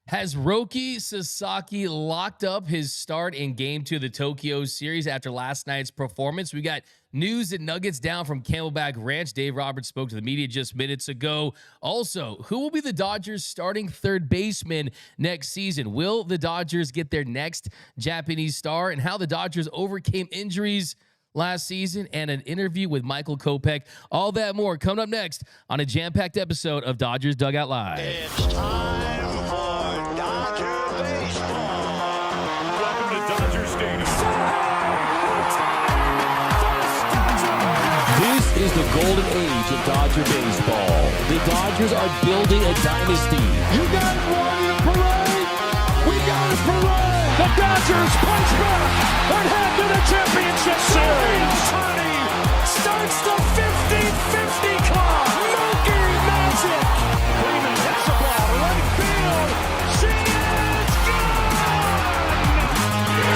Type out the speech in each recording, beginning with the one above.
Has Roki Sasaki locked up his start in Game 2 of the Tokyo series after last night's performance? We got news and nuggets down from Camelback Ranch. Dave Roberts spoke to the media just minutes ago. Also, who will be the Dodgers' starting third baseman next season? Will the Dodgers get their next Japanese star? And how the Dodgers overcame injuries last season, and an interview with Michael Kopech. All that more coming up next on a jam-packed episode of Dodgers Dugout Live. It's time for Dodger Baseball. Welcome to Dodger Stadium. This is the golden age of Dodger baseball. The Dodgers are building a dynasty. You got it, Roy, parade. We got it, parade. The Dodgers punch back and head to the championship series. Ohtani starts the 50-50 club. Mookie Magic. Freeman hits the ball to right field. She is gone.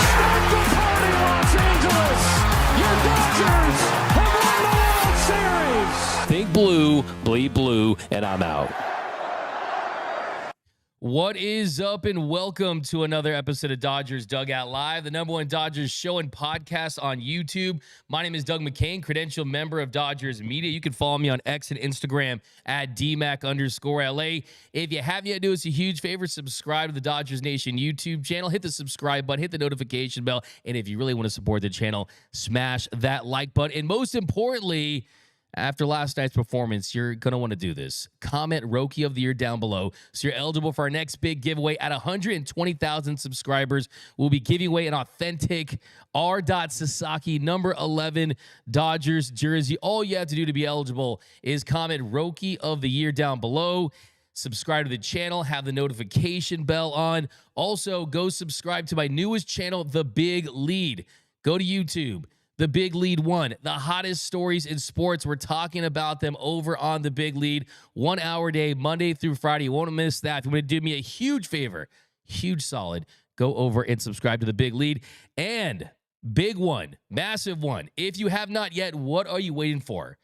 Start the party, Los Angeles. Your Dodgers have won the World Series. Think blue, bleed blue, and I'm out. What is up, and welcome to another episode of Dodgers Dugout Live, the #1 Dodgers show and podcast on YouTube. My name is Doug McKain, credentialed member of Dodgers Media. You can follow me on X and Instagram at DMac_LA. If you haven't yet, do us a huge favor, subscribe to the Dodgers Nation YouTube channel. Hit the subscribe button, hit the notification bell, and if you really want to support the channel, smash that like button. And most importantly, after last night's performance, you're going to want to do this. Comment Roki of the Year down below so you're eligible for our next big giveaway. At 120,000 subscribers, we'll be giving away an authentic R. Sasaki number 11 Dodgers jersey. All you have to do to be eligible is comment Roki of the Year down below. Subscribe to the channel, have the notification bell on. Also, go subscribe to my newest channel, The Big Lead. Go to YouTube. The Big Lead 1, the hottest stories in sports. We're talking about them over on The Big Lead. 1 hour a day, Monday through Friday. You won't miss that. If you want to do me a huge favor, huge solid, go over and subscribe to The Big Lead. And big one, massive one. If you have not yet, what are you waiting for?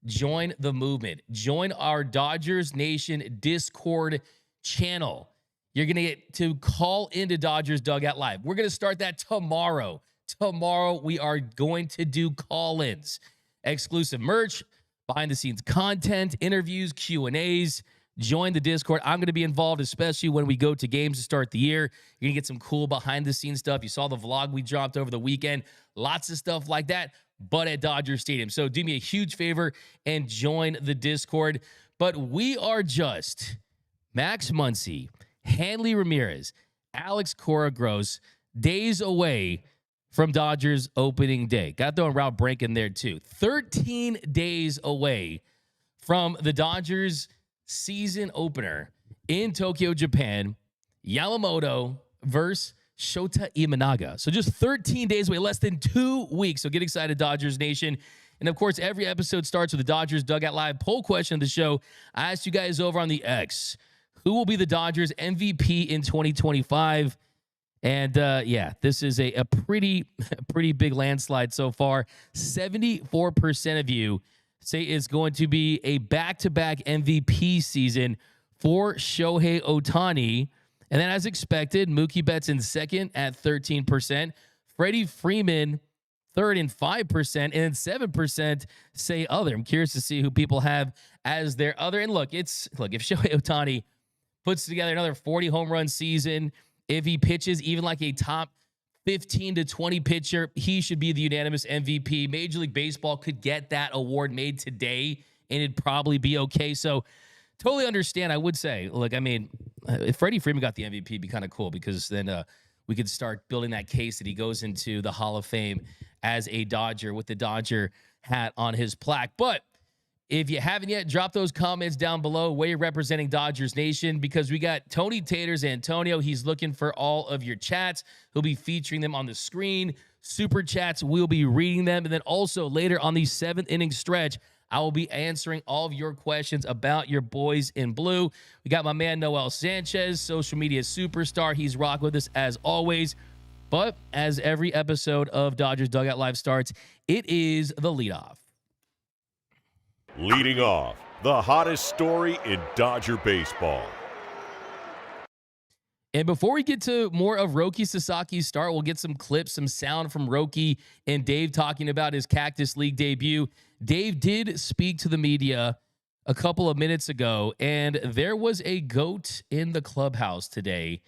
Join the movement. Join our Dodgers Nation Discord channel. You're going to get to call into Dodgers Dugout Live. We're going to start that tomorrow. Tomorrow, we are going to do call-ins, exclusive merch, behind-the-scenes content, interviews, Q&As. Join the Discord. I'm going to be involved, especially when we go to games to start the year. You're going to get some cool behind-the-scenes stuff. You saw the vlog we dropped over the weekend. Lots of stuff like that, but at Dodger Stadium. So do me a huge favor and join the Discord. But we are just Max Muncy, Hanley Ramirez, Alex Cora-Gross, days away from Dodgers opening day. Got throwing Rob Brank in there too. 13 days away from the Dodgers season opener in Tokyo, Japan. Yamamoto versus Shota Imanaga. So just 13 days away, less than 2 weeks. So get excited, Dodgers Nation. And of course, every episode starts with the Dodgers Dugout Live poll question of the show. I asked you guys over on the X, who will be the Dodgers MVP in 2025? And yeah, this is a pretty big landslide so far. 74% of you say it's going to be a back-to-back MVP season for Shohei Ohtani. And then, as expected, Mookie Betts in second at 13%. Freddie Freeman third and 5%. And then 7% say other. I'm curious to see who people have as their other. And look, if Shohei Ohtani puts together another 40 home run season, if he pitches even like a top 15 to 20 pitcher, he should be the unanimous MVP. Major League Baseball could get that award made today, and it'd probably be okay. So totally understand. I would say, look, I mean, if Freddie Freeman got the MVP, it'd be kind of cool because then we could start building that case that he goes into the Hall of Fame as a Dodger with the Dodger hat on his plaque. But if you haven't yet, drop those comments down below where you're representing Dodgers Nation, because we got Tony Taters Antonio. He's looking for all of your chats. He'll be featuring them on the screen. Super chats, we'll be reading them. And then also later on the 7th inning stretch, I will be answering all of your questions about your boys in blue. We got my man Noel Sanchez, social media superstar. He's rocking with us as always. But as every episode of Dodgers Dugout Live starts, it is the leadoff. Leading off, the hottest story in Dodger baseball. And before we get to more of Roki Sasaki's start, we'll get some clips, some sound from Roki and Dave talking about his Cactus League debut. Dave did speak to the media a couple of minutes ago, and there was a GOAT in the clubhouse today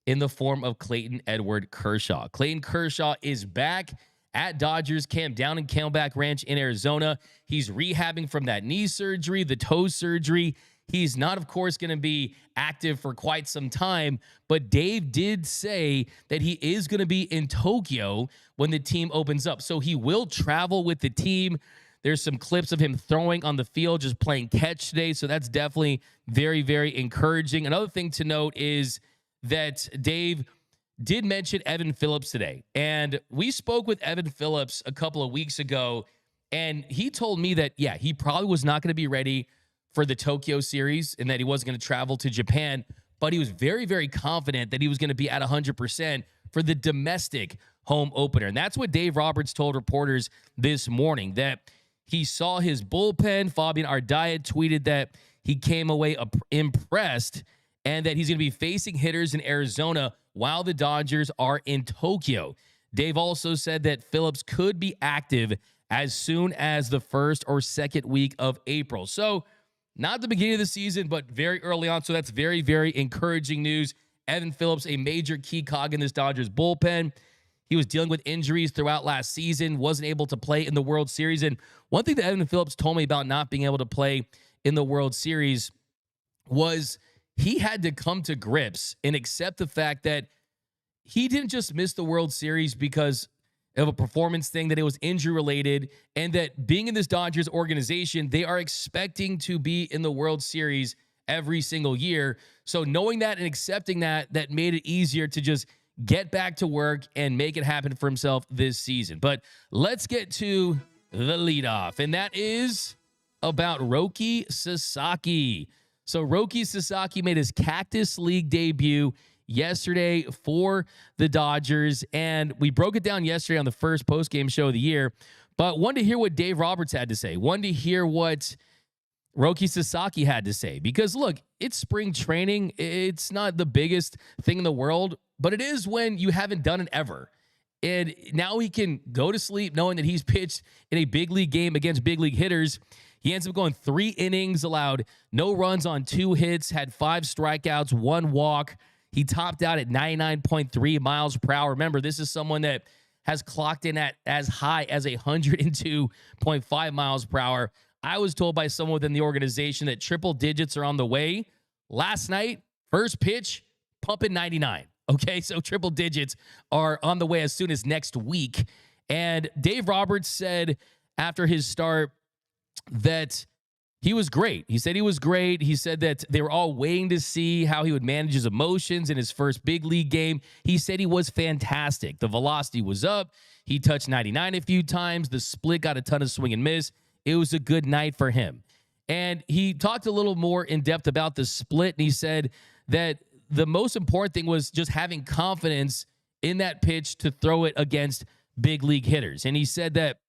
in the form of Clayton Edward Kershaw. Clayton Kershaw is back at Dodgers camp down in Camelback Ranch in Arizona. He's rehabbing from that knee surgery, the toe surgery. He's not, of course, going to be active for quite some time, but Dave did say that he is going to be in Tokyo when the team opens up. So he will travel with the team. There's some clips of him throwing on the field, just playing catch today. So that's definitely very, very encouraging. Another thing to note is that Dave did mention Evan Phillips today. And we spoke with Evan Phillips a couple of weeks ago, and he told me that, yeah, he probably was not going to be ready for the Tokyo series and that he wasn't going to travel to Japan, but he was very, very confident that he was going to be at 100% for the domestic home opener. And that's what Dave Roberts told reporters this morning, that he saw his bullpen. Fabian Ardaya tweeted that he came away impressed and that he's going to be facing hitters in Arizona while the Dodgers are in Tokyo. Dave also said that Phillips could be active as soon as the first or second week of April. So not the beginning of the season, but very early on. So that's very, very encouraging news. Evan Phillips, a major key cog in this Dodgers bullpen. He was dealing with injuries throughout last season, wasn't able to play in the World Series. And one thing that Evan Phillips told me about not being able to play in the World Series was he had to come to grips and accept the fact that he didn't just miss the World Series because of a performance thing, that it was injury related, and that being in this Dodgers organization, they are expecting to be in the World Series every single year. So knowing that and accepting that, that made it easier to just get back to work and make it happen for himself this season. But let's get to the leadoff, and that is about Roki Sasaki. So Roki Sasaki made his Cactus League debut yesterday for the Dodgers, and we broke it down yesterday on the first post-game show of the year, but wanted to hear what Dave Roberts had to say, wanted to hear what Roki Sasaki had to say, because look, it's spring training. It's not the biggest thing in the world, but it is when you haven't done it ever. And now he can go to sleep knowing that he's pitched in a big league game against big league hitters. He ends up going 3 innings, allowed no runs on 2 hits, had 5 strikeouts, 1 walk. He topped out at 99.3 miles per hour. Remember, this is someone that has clocked in at as high as 102.5 miles per hour. I was told by someone within the organization that triple digits are on the way. Last night, first pitch, pumping 99. Okay, so triple digits are on the way as soon as next week. And Dave Roberts said after his start that he was great. He said he was great. He said that they were all waiting to see how he would manage his emotions in his first big league game. He said he was fantastic. The velocity was up. He touched 99 a few times. The split got a ton of swing and miss. It was a good night for him. And he talked a little more in depth about the split, and he said that the most important thing was just having confidence in that pitch to throw it against big league hitters. And he said that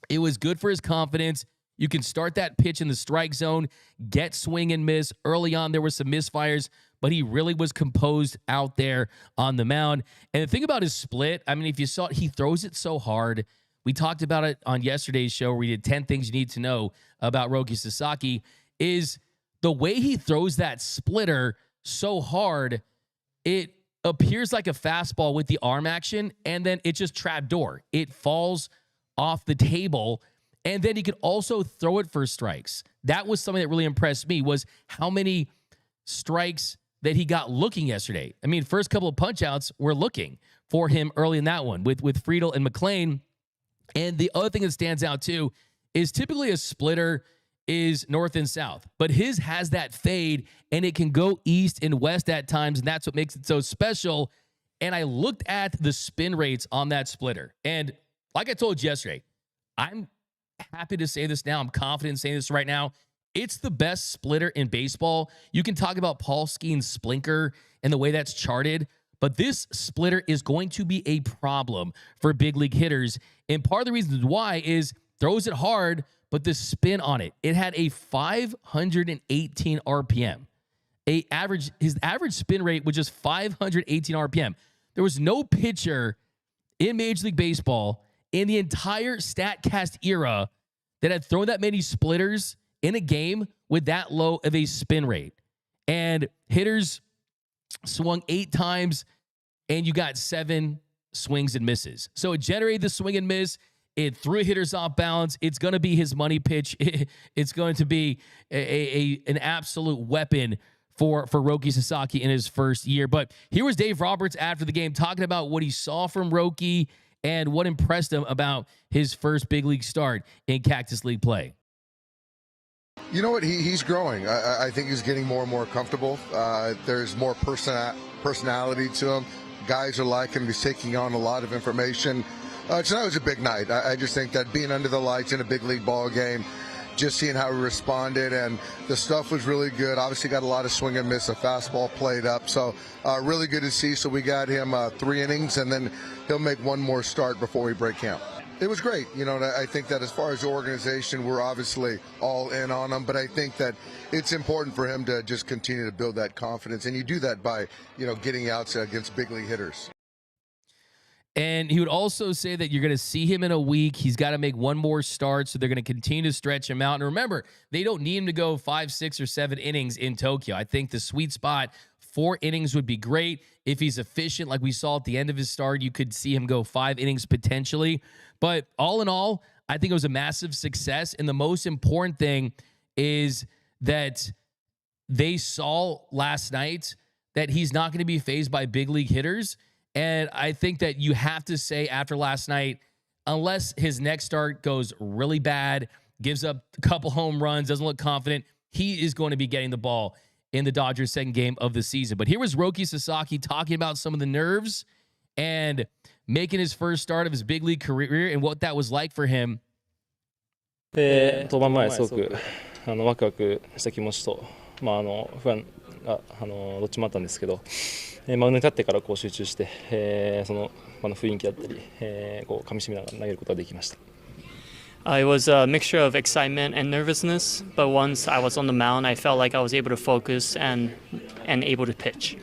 it was good for his confidence. You can start that pitch in the strike zone, get swing and miss. Early on, there were some misfires, but he really was composed out there on the mound. And the thing about his split, I mean, if you saw it, he throws it so hard. We talked about it on yesterday's show where we did 10 things you need to know about Roki Sasaki, is the way he throws that splitter so hard, it appears like a fastball with the arm action, and then it just trapdoor. It falls off the table. And then he could also throw it for strikes. That was something that really impressed me, was how many strikes that he got looking yesterday. I mean, first couple of punch outs were looking for him early in that one with Friedel and McKain. And the other thing that stands out too is typically a splitter is north and south, but his has that fade and it can go east and west at times. And that's what makes it so special. And I looked at the spin rates on that splitter. And like I told you yesterday, I'm happy to say this now. I'm confident in saying this right now. It's the best splitter in baseball. You can talk about Paul Skeen's splinter and the way that's charted, but this splitter is going to be a problem for big league hitters. And part of the reasons why is throws it hard, but the spin on it. It had a 518 RPM. his average spin rate was just 518 RPM. There was no pitcher in Major League Baseball in the entire StatCast era that had thrown that many splitters in a game with that low of a spin rate. And hitters swung 8 times, and you got 7 swings and misses. So it generated the swing and miss. It threw hitters off balance. It's going to be his money pitch. It's going to be an absolute weapon for Roki Sasaki in his first year. But here was Dave Roberts after the game talking about what he saw from Roki and what impressed him about his first big league start in Cactus League play. You know what? He's growing. I think he's getting more and more comfortable. There's more personality to him. Guys are liking him. He's taking on a lot of information. Tonight was a big night. I just think that being under the lights in a big league ball game, just seeing how he responded, and the stuff was really good. Obviously got a lot of swing and miss, a fastball played up, so really good to see. So we got him 3 innings, and then he'll make one more start before we break camp. It was great. You know, I think that as far as the organization, we're obviously all in on him, but I think that it's important for him to just continue to build that confidence, and you do that by, you know, getting outs against big league hitters. And he would also say that you're going to see him in a week. He's got to make one more start, so they're going to continue to stretch him out. And remember, they don't need him to go 5, 6, or 7 innings in Tokyo. I think the sweet spot, 4 innings would be great. If he's efficient, like we saw at the end of his start, you could see him go 5 innings potentially. But all in all, I think it was a massive success. And the most important thing is that they saw last night that he's not going to be fazed by big league hitters. And I think that you have to say after last night, unless his next start goes really bad, gives up a couple home runs, doesn't look confident, he is going to be getting the ball in the Dodgers' second game of the season. But here was Roki Sasaki talking about some of the nerves and making his first start of his big league career and what that was like for him. 登板前すごくワクワクした気持ちと、不安がどっちもあったんですけど、マウンドに立ってからこう集中して、その場の雰囲気だったり、こう噛み締めながら投げることができました。It was a mixture of excitement and nervousness, but once I was on the mound, I felt like I was able to focus and able to pitch.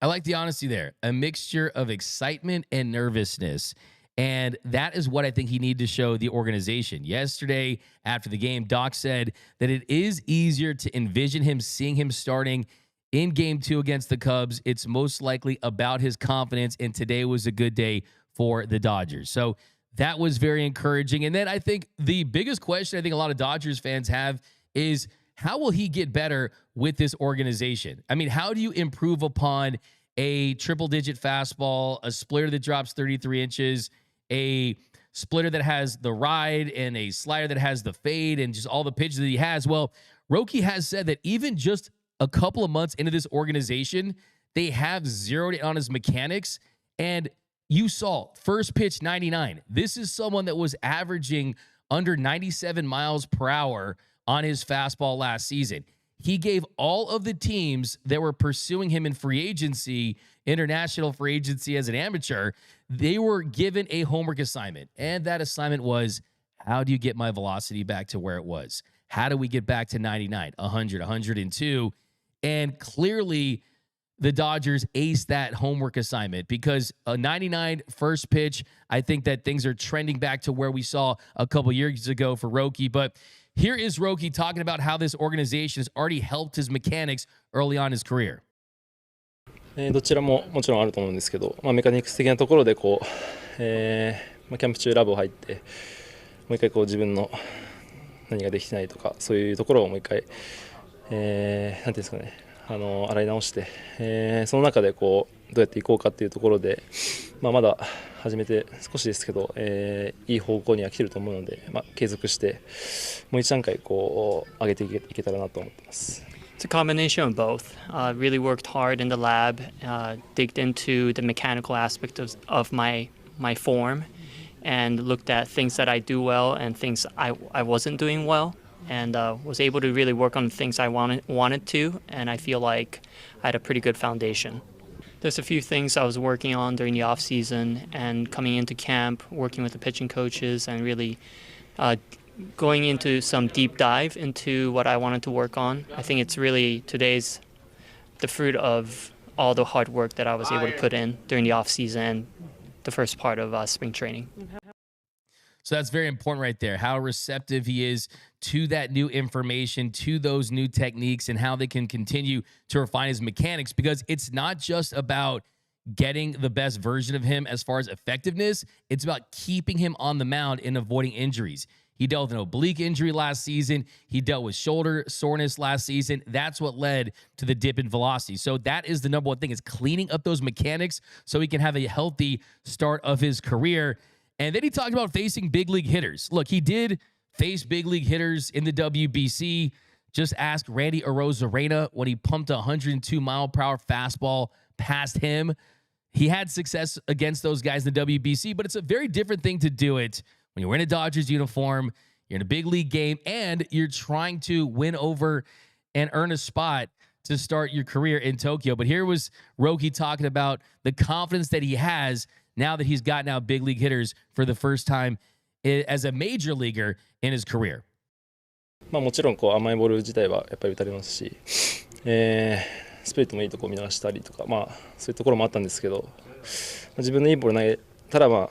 I like the honesty there. A mixture of excitement and nervousness. And that is what I think he needed to show the organization. Yesterday, after the game, Doc said that it is easier to envision him seeing him starting in Game 2 against the Cubs. It's most likely about his confidence, and today was a good day for the Dodgers. So that was very encouraging. And then I think the biggest question I think a lot of Dodgers fans have is, how will he get better with this organization? I mean, how do you improve upon a triple-digit fastball, a splitter that drops 33 inches, a splitter that has the ride, and a slider that has the fade, and just all the pitches that he has? Well, Roki has said that even just a couple of months into this organization, they have zeroed in on his mechanics. And you saw first pitch 99. This is someone that was averaging under 97 miles per hour on his fastball last season. He gave all of the teams that were pursuing him in free agency, international free agency as an amateur, they were given a homework assignment. And that assignment was, how do you get my velocity back to where it was? How do we get back to 99, 100, 102? And clearly, the Dodgers aced that homework assignment, because a 99 first pitch, I think that things are trending back to where we saw a couple years ago for Roki. But here is Roki talking about how this organization has already helped his mechanics early on in his career. どちらももちろんあると思うんですけど、メカニクス的なところでこう、キャンプ中ラボ入って、もう一回こう自分の何ができてないとか、そういうところをもう一回、なんていうんですかね、洗い直して、その中でこうどうやっていこうかっていうところで、まだ始めて少しですけど、いい方向には来てると思うので、継続してもう一段階こう上げていけたらなと思ってます。It's a combination of both. Really worked hard in the lab, digged into the mechanical aspect of my form, and looked at things that I do well and things I wasn't doing well, and was able to really work on things I wanted to, and I feel like I had a pretty good foundation. There's a few things I was working on during the off season and coming into camp, working with the pitching coaches, and really going into some deep dive into what I wanted to work on. I think it's really today's the fruit of all the hard work that I was able to put in during the off season, the first part of spring training. So that's very important right there, how receptive he is to that new information, to those new techniques, and how they can continue to refine his mechanics, because it's not just about getting the best version of him as far as effectiveness. It's about keeping him on the mound and avoiding injuries. He dealt with an oblique injury last season. He dealt with shoulder soreness last season. That's what led to the dip in velocity. So that is the number one thing, is cleaning up those mechanics so he can have a healthy start of his career. And then he talked about facing big league hitters. Look, he did face big league hitters in the WBC. Just ask Randy Arozarena when he pumped a 102-mile-per-hour fastball past him. He had success against those guys in the WBC, but it's a very different thing to do it when you're in a Dodgers uniform, you're in a big league game, and you're trying to win over and earn a spot to start your career in Tokyo. But here was Roki talking about the confidence that he has now that he's gotten out big league hitters for the first time as a major leaguer in his career. もちろん甘いボール自体はやっぱり打たれますし、スプリットもいいとこ見逃したりとか、そういうところもあったんですけど、自分のいいボール投げたら押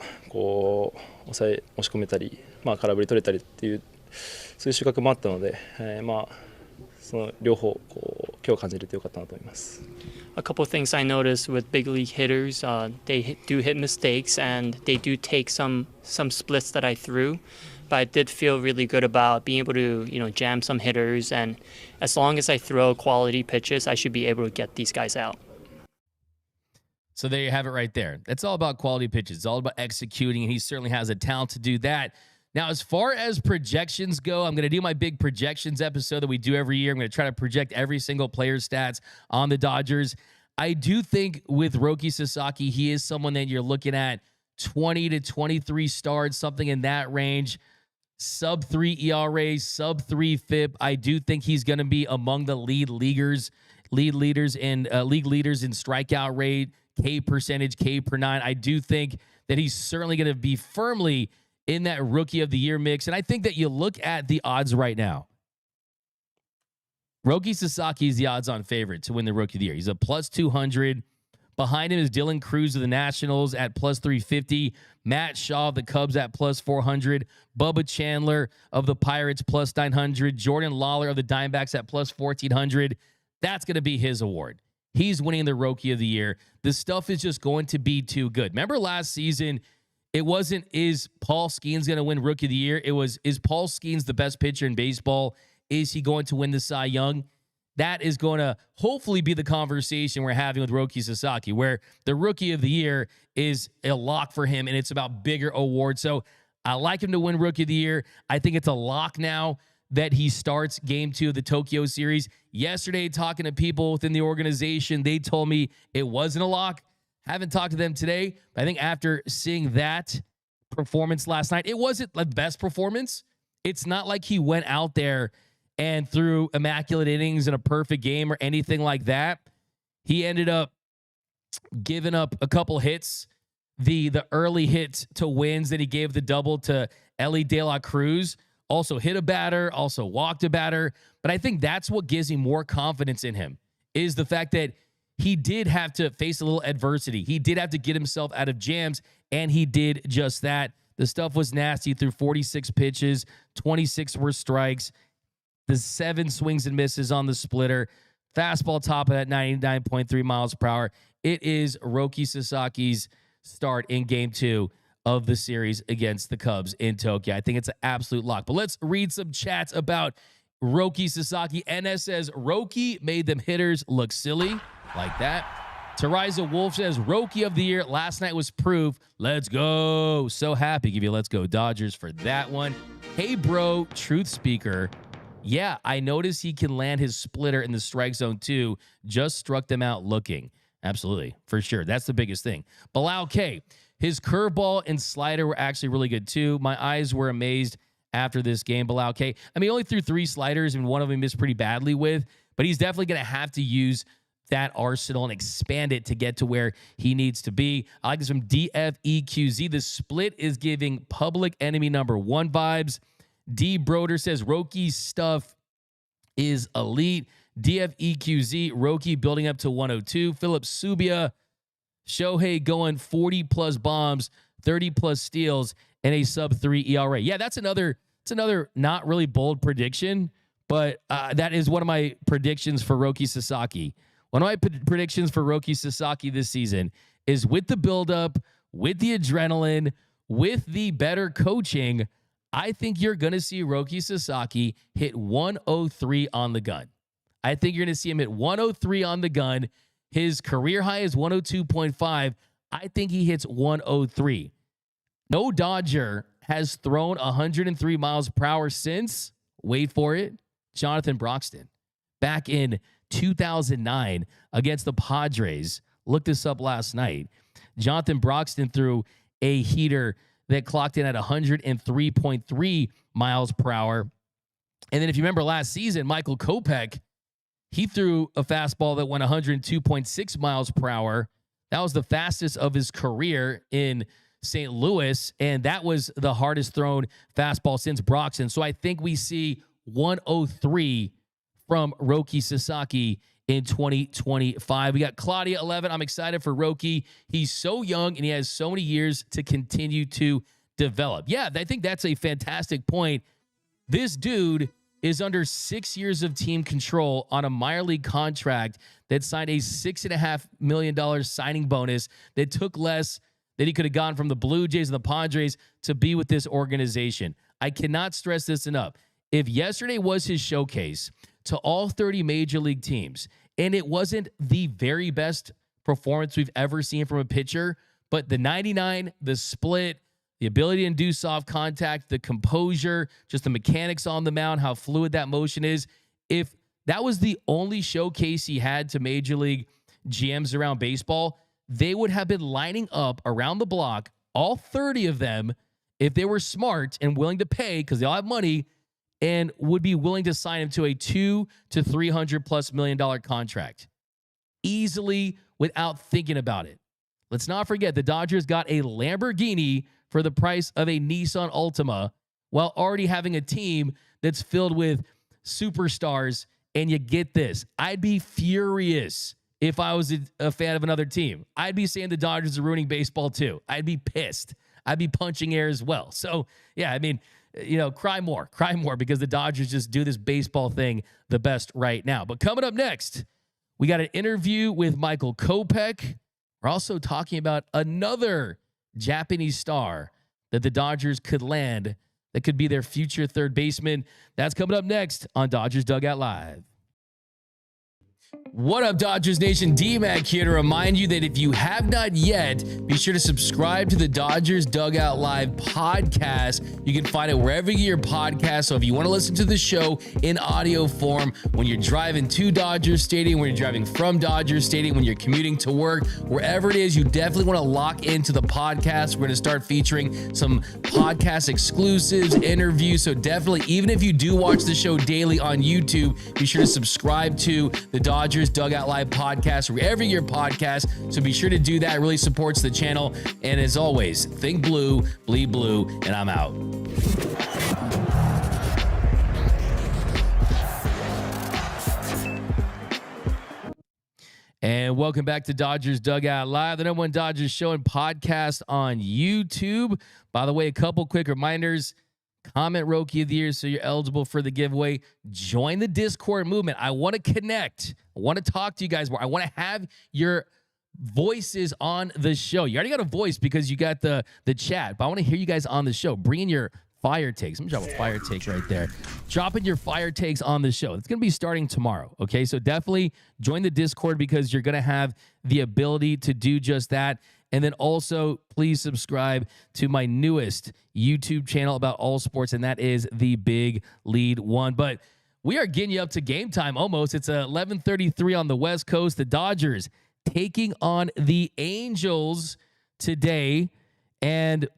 し込めたり、空振り取れたりっていうそういう収穫もあったので、その両方今日感じれてよかったなと思います。A couple of things I noticed with big league hitters, they do hit mistakes and they do take some splits that I threw, but I did feel really good about being able to jam some hitters, and as long as I throw quality pitches, I should be able to get these guys out. So there you have it right there. That's all about quality pitches. It's all about executing, and he certainly has a talent to do that. Now, as far as projections go, I'm going to do my big projections episode that we do every year. I'm going to try to project every single player's stats on the Dodgers. I do think with Roki Sasaki, he is someone that you're looking at 20 to 23 starts, something in that range. Sub-3 ERA, sub-3 FIP. I do think he's going to be among the league leaders in strikeout rate, K percentage, K per nine. I do think that he's certainly going to be firmly in that Rookie of the Year mix. And I think that you look at the odds right now. Roki Sasaki is the odds-on favorite to win the Rookie of the Year. He's a plus 200. Behind him is Dylan Cruz of the Nationals at plus 350. Matt Shaw of the Cubs at plus 400. Bubba Chandler of the Pirates plus 900. Jordan Lawler of the Diamondbacks at plus 1,400. That's going to be his award. He's winning the Rookie of the Year. This stuff is just going to be too good. Remember last season, it wasn't, is Paul Skeens going to win Rookie of the Year? It was, is Paul Skeens the best pitcher in baseball? Is he going to win the Cy Young? That is going to hopefully be the conversation we're having with Roki Sasaki, where the Rookie of the Year is a lock for him, and it's about bigger awards. So I like him to win Rookie of the Year. I think it's a lock now that he starts Game 2 of the Tokyo series. Yesterday, talking to people within the organization, they told me it wasn't a lock. Haven't talked to them today, but I think after seeing that performance last night, it wasn't the best performance. It's not like he went out there and threw immaculate innings in a perfect game or anything like that. He ended up giving up a couple hits, the early hit to wins that he gave the double to Ellie De La Cruz. Also hit a batter, also walked a batter. But I think that's what gives me more confidence in him, is the fact that he did have to face a little adversity. He did have to get himself out of jams, and he did just that. The stuff was nasty through 46 pitches, 26 were strikes, the 7 swings and misses on the splitter, fastball top of that 99.3 miles per hour. It is Roki Sasaki's start in Game 2 of the series against the Cubs in Tokyo. I think it's an absolute lock. But let's read some chats about Roki Sasaki. NS says, Roki made them hitters look silly. Like that. Teresa Wolf says, Rookie of the Year last night was proof. Let's go. So happy. Give you let's go Dodgers for that one. Hey, bro, truth speaker. Yeah, I noticed he can land his splitter in the strike zone too. Just struck them out looking. Absolutely, for sure. That's the biggest thing. Bilal K, his curveball and slider were actually really good too. My eyes were amazed after this game. Bilal K, I mean, he only threw 3 sliders and one of them missed pretty badly with, but he's definitely going to have to use that arsenal and expand it to get to where he needs to be. I like this from DFEQZ. The split is giving Public Enemy #1 vibes. D. Broder says Roki's stuff is elite. DFEQZ, Roki building up to 102. Philip Subia, Shohei going 40-plus bombs, 30-plus steals, and a sub-3 ERA. Yeah, that's another not really bold prediction, but that is one of my predictions for Roki Sasaki. One of my predictions for Roki Sasaki this season is with the buildup, with the adrenaline, with the better coaching, I think you're going to see Roki Sasaki hit 103 on the gun. I think you're going to see him hit 103 on the gun. His career high is 102.5. I think he hits 103. No Dodger has thrown 103 miles per hour since, wait for it, Jonathan Broxton. Back in 2009 against the Padres. Looked this up last night. Jonathan Broxton threw a heater that clocked in at 103.3 miles per hour. And then if you remember last season, Michael Kopech, he threw a fastball that went 102.6 miles per hour. That was the fastest of his career in St. Louis, and that was the hardest thrown fastball since Broxton. So I think we see 103 from Roki Sasaki in 2025. We got Claudia 11. I'm excited for Roki. He's so young, and he has so many years to continue to develop. Yeah, I think that's a fantastic point. This dude is under 6 years of team control on a minor league contract that signed a $6.5 million signing bonus that took less than he could have gotten from the Blue Jays and the Padres to be with this organization. I cannot stress this enough. If yesterday was his showcase to all 30 major league teams, and it wasn't the very best performance we've ever seen from a pitcher, but the 99, the split, the ability to do soft contact, the composure, just the mechanics on the mound, how fluid that motion is. If that was the only showcase he had to major league GMs around baseball, they would have been lining up around the block, all 30 of them, if they were smart and willing to pay because they all have money and would be willing to sign him to a $200 to $300+ million contract easily without thinking about it. Let's not forget the Dodgers got a Lamborghini for the price of a Nissan Altima while already having a team that's filled with superstars. And you get this, I'd be furious if I was a fan of another team. I'd be saying the Dodgers are ruining baseball too. I'd be pissed. I'd be punching air as well. So, yeah, I mean, cry more because the Dodgers just do this baseball thing the best right now. But coming up next, we got an interview with Michael Kopech. We're also talking about another Japanese star that the Dodgers could land that could be their future third baseman. That's coming up next on Dodgers Dugout Live. What up, Dodgers Nation? D-Mac here to remind you that if you have not yet, be sure to subscribe to the Dodgers Dugout Live podcast. You can find it wherever you get your podcast. So if you want to listen to the show in audio form, when you're driving to Dodger Stadium, when you're driving from Dodger Stadium, when you're commuting to work, wherever it is, you definitely want to lock into the podcast. We're going to start featuring some podcast exclusives, interviews. So definitely, even if you do watch the show daily on YouTube, be sure to subscribe to the Dodgers Dugout Live podcast, wherever your podcast. So be sure to do that. It really supports the channel. And as always, think blue, bleed blue, and I'm out. And welcome back to Dodgers Dugout Live, the #1 Dodgers show and podcast on YouTube. By the way, a couple quick reminders. Comment Roki of the Year so you're eligible for the giveaway. Join the Discord movement. I want to connect. I want to talk to you guys more. I want to have your voices on the show. You already got a voice because you got the chat, but I want to hear you guys on the show. Bring in your fire takes. I'm going to drop a fire take right there. Dropping your fire takes on the show. It's going to be starting tomorrow, okay? So definitely join the Discord because you're going to have the ability to do just that. And then also, please subscribe to my newest YouTube channel about all sports, and that is The Big Lead One. But we are getting you up to game time almost. It's 11:33 on the West Coast. The Dodgers taking on the Angels today. And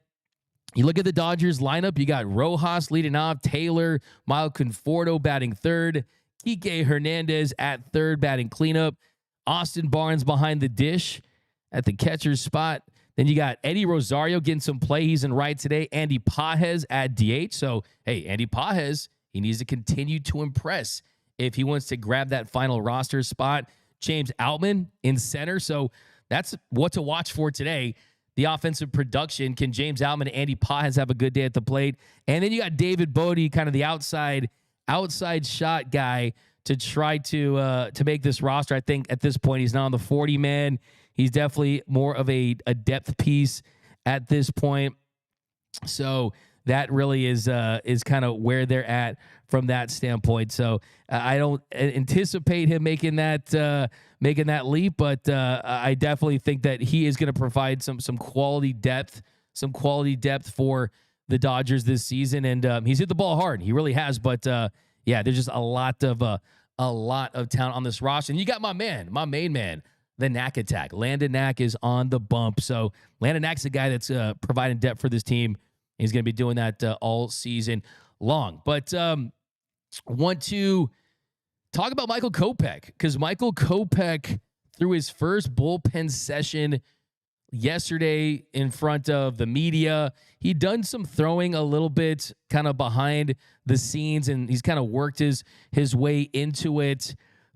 you look at the Dodgers lineup, you got Rojas leading off, Taylor, Michael Conforto batting third, Kike Hernandez at third batting cleanup, Austin Barnes behind the dish at the catcher's spot. Then you got Eddie Rosario getting some play. He's in right today. Andy Pages at DH. So, hey, Andy Pages, he needs to continue to impress if he wants to grab that final roster spot. James Outman in center. So that's what to watch for today. The offensive production. Can James Outman and Andy Pages have a good day at the plate? And then you got David Bodie, kind of the outside shot guy to try to make this roster. I think at this point he's not on the 40-man. He's definitely more of a depth piece at this point. So that really is kind of where they're at from that standpoint. So I don't anticipate him making that leap, but I definitely think that he is going to provide some quality depth for the Dodgers this season. And he's hit the ball hard. He really has. But yeah, there's just a lot of talent on this roster. And you got my main man, the Knack attack. Landon Knack is on the bump. So Landon Knack's the guy that's providing depth for this team. He's going to be doing that all season long. But want to talk about Michael Kopech, because Michael Kopech, through his first bullpen session yesterday in front of the media, he'd done some throwing a little bit kind of behind the scenes, and he's kind of worked his way into it.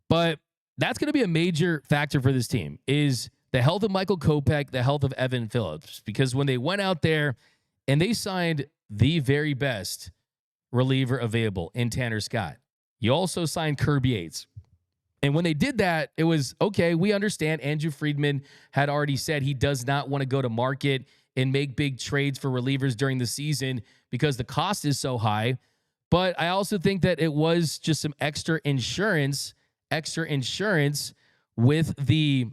But that's going to be a major factor for this team, is the health of Michael Kopech, the health of Evan Phillips, because when they went out there and they signed the very best reliever available in Tanner Scott, you also signed Kirby Yates. And when they did that, it was, okay, we understand Andrew Friedman had already said he does not want to go to market and make big trades for relievers during the season because the cost is so high. But I also think that it was just some extra insurance with the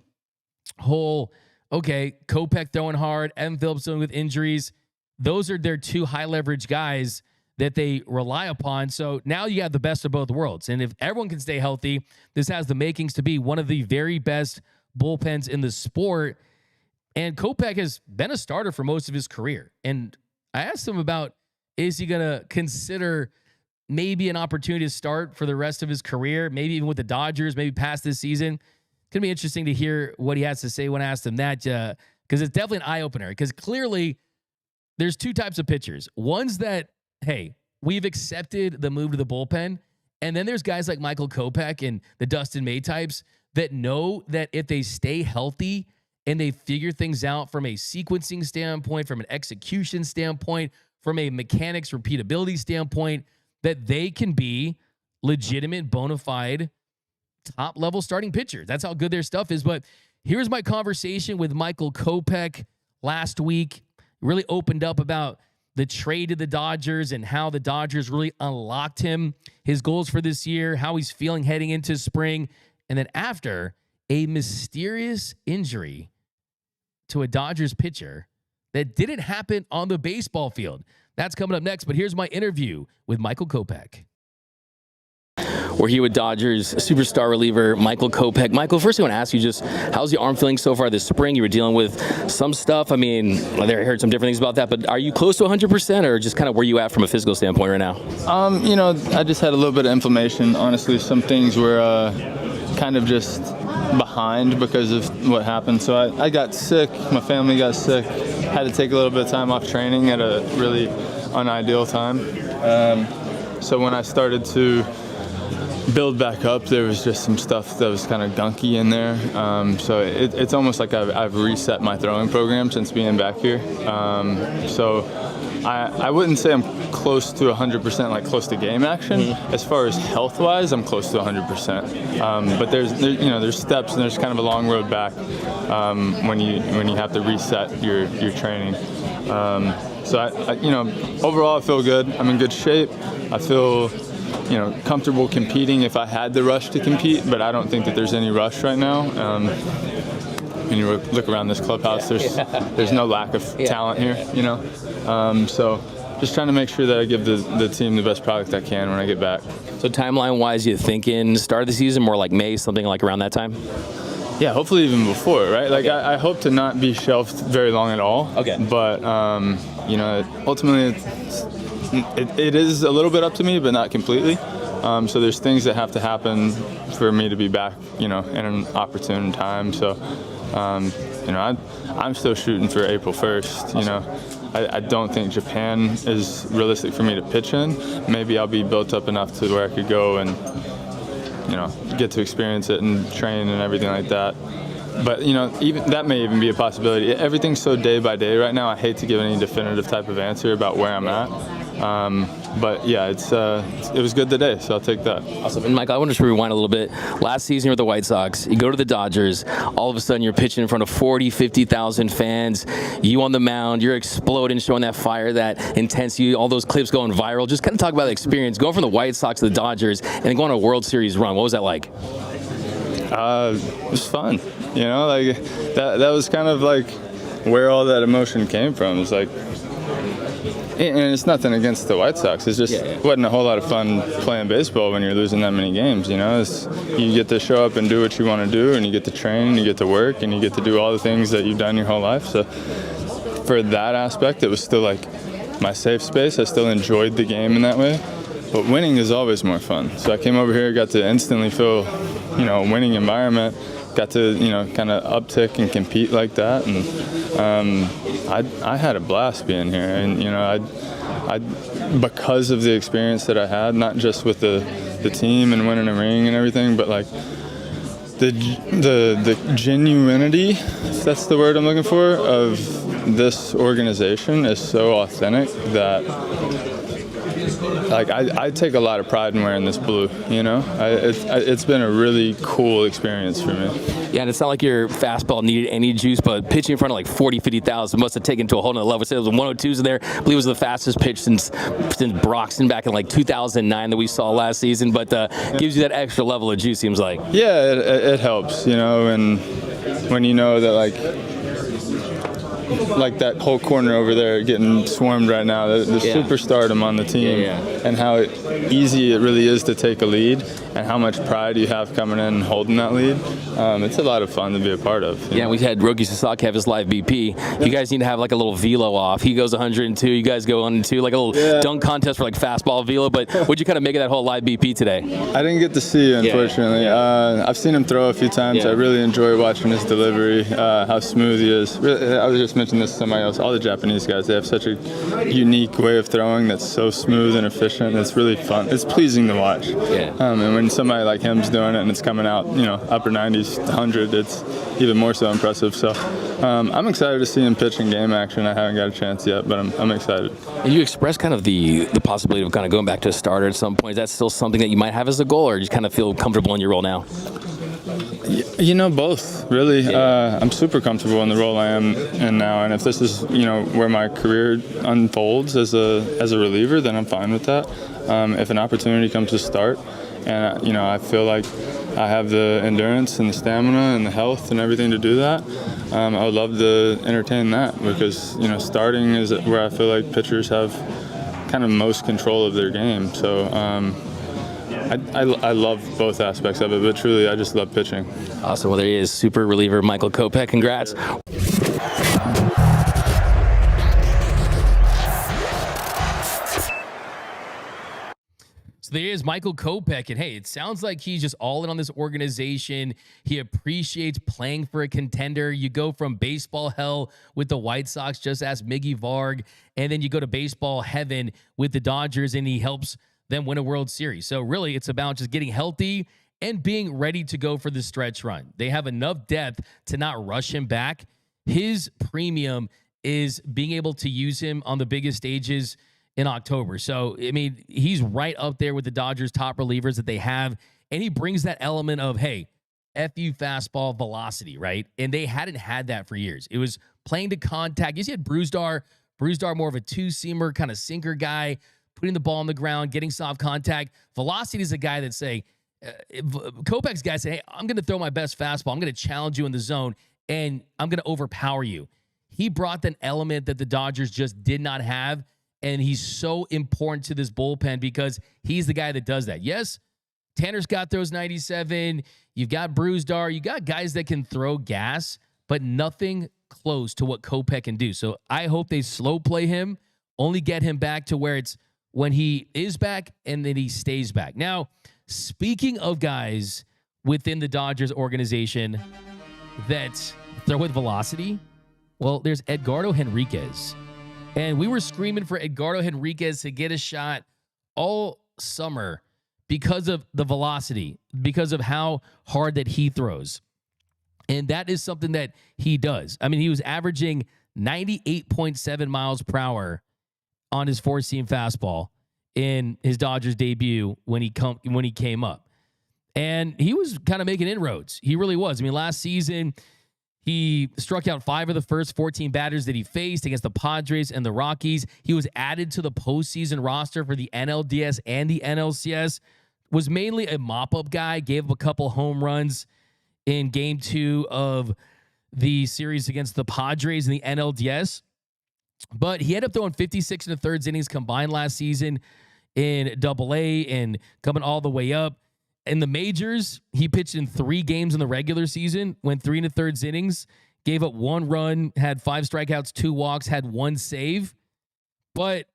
whole, okay, Kopech throwing hard, Evan Phillips dealing with injuries. Those are their two high leverage guys that they rely upon. So now you have the best of both worlds. And if everyone can stay healthy, this has the makings to be one of the very best bullpens in the sport. And Kopech has been a starter for most of his career. And I asked him about, is he going to consider maybe an opportunity to start for the rest of his career, maybe even with the Dodgers, maybe past this season? It's going to be interesting to hear what he has to say when I asked him that, because it's definitely an eye-opener. Because clearly there's two types of pitchers. One's that, hey, we've accepted the move to the bullpen. And then there's guys like Michael Kopech and the Dustin May types that know that if they stay healthy and they figure things out from a sequencing standpoint, from an execution standpoint, from a mechanics repeatability standpoint, that they can be legitimate, bona fide, top-level starting pitchers. That's how good their stuff is. But here's my conversation with Michael Kopech last week. Really opened up about the trade to the Dodgers and how the Dodgers really unlocked him, his goals for this year, how he's feeling heading into spring, and then after a mysterious injury to a Dodgers pitcher that didn't happen on the baseball field. That's coming up next, but here's my interview with Michael Kopech. We're here with Dodgers superstar reliever Michael Kopech. Michael, first I want to ask you just, how's your arm feeling so far this spring? You were dealing with some stuff. I mean, I heard some different things about that, but are you close to 100% or just kind of where you at from a physical standpoint right now? I just had a little bit of inflammation. Honestly, some things were kind of just behind because of what happened. So I got sick. My family got sick. Had to take a little bit of time off training at a really unideal time. So when I started to build back up, there was just some stuff that was kind of gunky in there. So it's almost like I've reset my throwing program since being back here. So I wouldn't say I'm close to 100%, like close to game action. As far as health-wise, I'm close to 100%. But there's steps and there's kind of a long road back when you have to reset your training. So overall I feel good. I'm in good shape. I feel comfortable competing if I had the rush to compete, but I don't think that there's any rush right now. When you look around this clubhouse, there's no lack of talent here, So just trying to make sure that I give the team the best product I can when I get back. So timeline-wise, you thinking start of the season, more like May, something like around that time? Yeah, hopefully even before, right? Like I hope to not be shelved very long at all. Okay. But ultimately it is a little bit up to me, but not completely. So there's things that have to happen for me to be back, in an opportune time. So You know, I'm still shooting for April 1st. You know, I don't think Japan is realistic for me to pitch in. Maybe I'll be built up enough to where I could go and, you know, get to experience it and train and everything like that. But, you know, even that may even be a possibility. Everything's so day by day right now. I hate to give any definitive type of answer about where I'm at. But yeah, it was good today, so I'll take that. Awesome. And Michael, I want to just rewind a little bit. Last season you're with the White Sox. You go to the Dodgers. All of a sudden you're pitching in front of 40, 50,000 fans. You on the mound. You're exploding, showing that fire, that intensity. All those clips going viral. Just kind of talk about the experience going from the White Sox to the Dodgers and then going on a World Series run. What was that like? It was fun. You know, like that was kind of like where all that emotion came from. It's like, and it's nothing against the White Sox. It's just wasn't a whole lot of fun playing baseball when you're losing that many games. You know, you get to show up and do what you want to do, and you get to train, and you get to work, and you get to do all the things that you've done your whole life. So for that aspect, it was still like my safe space. I still enjoyed the game in that way. But winning is always more fun. So I came over here, got to instantly feel, you know, a winning environment. Got to, you know, kind of uptick and compete like that, and I had a blast being here. And you know, I because of the experience that I had, not just with the team and winning a ring and everything, but like the genuinity, if that's the word I'm looking for, of this organization is so authentic that. Like I take a lot of pride in wearing this blue, you know. It's been a really cool experience for me. Yeah, and it's not like your fastball needed any juice, but pitching in front of like 40, 50,000 must have taken to a whole nother level. So it was 102s in there. I believe it was the fastest pitch since Broxton back in like 2009 that we saw last season. But gives you that extra level of juice, seems like. Yeah, it helps, you know, and when you know that like that whole corner over there getting swarmed right now, the superstardom on the team, and how easy it really is to take a lead and how much pride you have coming in and holding that lead. It's a lot of fun to be a part of. Yeah, we had Roki Sasaki have his live BP. You guys need to have like a little velo off. He goes 102, you guys go 102, like a little dunk contest for like fastball velo. But what'd you kind of make of that whole live BP today? I didn't get to see, unfortunately. I've seen him throw a few times. I really enjoy watching his delivery, how smooth he is. I was just mentioning this to somebody else. All the Japanese guys, they have such a unique way of throwing that's so smooth and efficient. It's really fun. It's pleasing to watch. And when somebody like him's doing it and it's coming out, you know, upper 90s, 100, it's even more so impressive. So I'm excited to see him pitch in game action. I haven't got a chance yet, but I'm excited. And you expressed kind of the possibility of kind of going back to a starter at some point. Is that still something that you might have as a goal, or just kind of feel comfortable in your role now? You know, both, really. I'm super comfortable in the role I am in now, and if this is, you know, where my career unfolds as a reliever, then I'm fine with that. If an opportunity comes to start, and you know, I feel like I have the endurance and the stamina and the health and everything to do that, I would love to entertain that, because, you know, starting is where I feel like pitchers have kind of most control of their game. So I love both aspects of it, but truly I just love pitching. Awesome. Well, there he is, super reliever Michael Kopech. Congrats. So there is Michael Kopech, and hey, it sounds like he's just all in on this organization. He appreciates playing for a contender. You go from baseball hell with the White Sox, just ask Miggy Varg, and then you go to baseball heaven with the Dodgers, and he helps them win a World Series. So really, it's about just getting healthy and being ready to go for the stretch run. They have enough depth to not rush him back. His premium is being able to use him on the biggest stages in October. So, I mean, he's right up there with the Dodgers' top relievers that they have, and he brings that element of, hey, FU fastball velocity, right? And they hadn't had that for years. It was playing to contact. You see, had Bruzdar more of a two-seamer kind of sinker guy, putting the ball on the ground, getting soft contact. Velocity is a guy that say, Kopech's guy say, hey, I'm going to throw my best fastball. I'm going to challenge you in the zone, and I'm going to overpower you. He brought an element that the Dodgers just did not have, and he's so important to this bullpen because he's the guy that does that. Yes, Tanner Scott throws 97. You've got Bruzdar. You got guys that can throw gas, but nothing close to what Kopech can do. So I hope they slow play him, only get him back to where it's when he is back and then he stays back. Now, speaking of guys within the Dodgers organization that throw with velocity? Well, there's Edgardo Henriquez. And we were screaming for Edgardo Henriquez to get a shot all summer because of the velocity, because of how hard that he throws. And that is something that he does. I mean, he was averaging 98.7 miles per hour on his four-seam fastball in his Dodgers debut when he came up. And he was kind of making inroads. He really was. I mean, last season, he struck out 5 of the first 14 batters that he faced against the Padres and the Rockies. He was added to the postseason roster for the NLDS and the NLCS. Was mainly a mop-up guy, gave up a couple home runs in Game 2 of the series against the Padres in the NLDS. But he ended up throwing 56 and a third innings combined last season in Double-A and coming all the way up. In the majors, he pitched in 3 games in the regular season, went 3 1/3 innings, gave up 1 run, had 5 strikeouts, 2 walks, had 1 save. But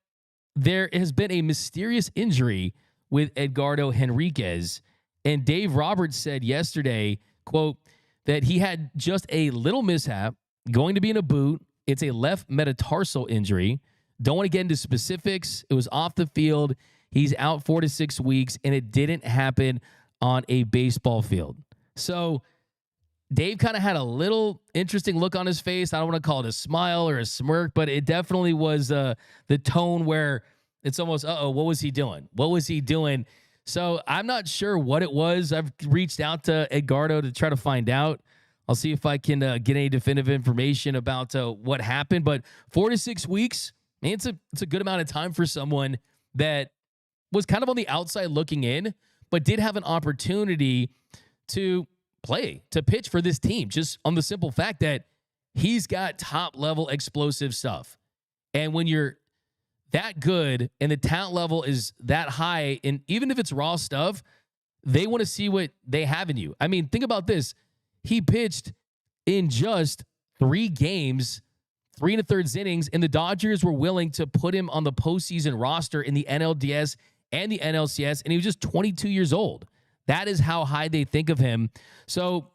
there has been a mysterious injury with Edgardo Henriquez. And Dave Roberts said yesterday, quote, that he had just a little mishap, going to be in a boot. It's a left metatarsal injury. Don't want to get into specifics. It was off the field. He's out 4 to 6 weeks, and it didn't happen on a baseball field. So Dave kind of had a little interesting look on his face. I don't want to call it a smile or a smirk, but it definitely was the tone where it's almost, what was he doing? What was he doing? So I'm not sure what it was. I've reached out to Edgardo to try to find out. I'll see if I can get any definitive information about what happened. But 4 to 6 weeks, man, it's a good amount of time for someone that was kind of on the outside looking in, but did have an opportunity to play, to pitch for this team, just on the simple fact that he's got top-level explosive stuff. And when you're that good and the talent level is that high, and even if it's raw stuff, they want to see what they have in you. I mean, think about this. He pitched in just 3 games, 3 1/3 innings, and the Dodgers were willing to put him on the postseason roster in the NLDS and the NLCS, and he was just 22 years old. That is how high they think of him. So